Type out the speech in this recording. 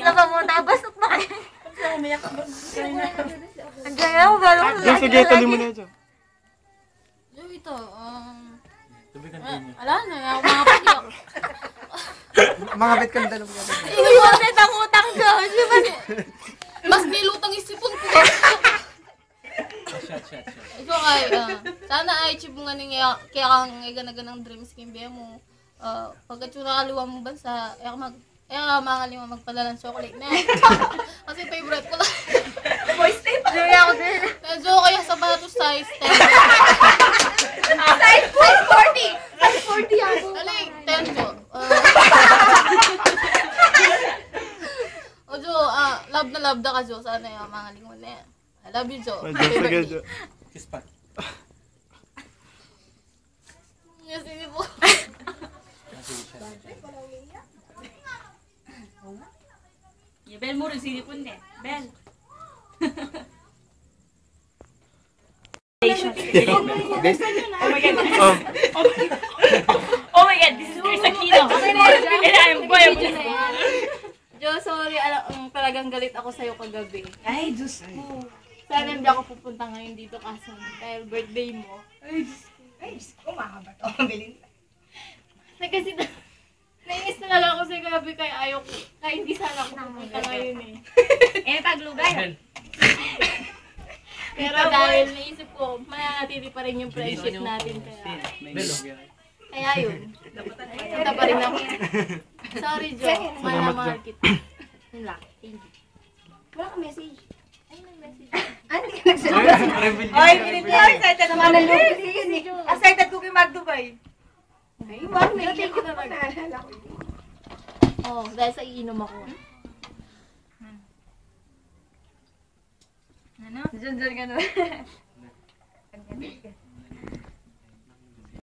na ba muna? Basot na kayo. Umiyak ka ba? Ang gaya ko, gano'n. Sige, tuloy mo na dyan. So ito, Tuloy ka din niya. ala na, ako mga pagiyak. Mga bet kang dalawang gabi. Inulit ang utang ko. Mas nilutang isipon ko. Shot. Ito kay, sana ay achieve mo nga niya, kaya kang ganaganang dreams kimbiya mo. Pagkat yung nakaliwa mo bansa, mga lima magpadala ng chocolate na. Kasi favorite ko lang. Boys tape. Joy ako din. Medyo kaya sa bato size 10. Size 40. Size 40 ako. Aling, 10 Jo. O Jo, love na love ka Jo. Sana yung mga lingon na yan. I love you Jo. Sige, Jo. Kiss pa. Yes, hindi po. Ya, Bel mo rin sinipon eh. Bel. Oh my God. Oh my God, this is Chris Aquino. And I'm Boy. Jo, sorry. Talagang galit ako sa'yo kagabi. Ay, Diyos ko. Sana hindi ako pupunta ngayon dito kasi dahil birthday mo. Ay, Diyos ko. Mahaba to. Mabilin. Kasi nainis na lang ako sa gabi kaya ayoko. Kaya hindi sana ako pupunta ngayon eh. Eh, paglugan. Pero dahil naisip ko, mananatili pa rin yung friendship natin. Kaya yun. Punta pa rin ako. Sorry, Jo. Mahal kita. Yun lang. Thank you. Wala ka message. Ay, nag-message. Hindi ka nagsasabi. Ay, excited naman ng lugar. Excited ko kay Magdubay. Ay, wag na. Thank you talaga. Oh, dahil sa iinom ako. Ano? Diyan ka na.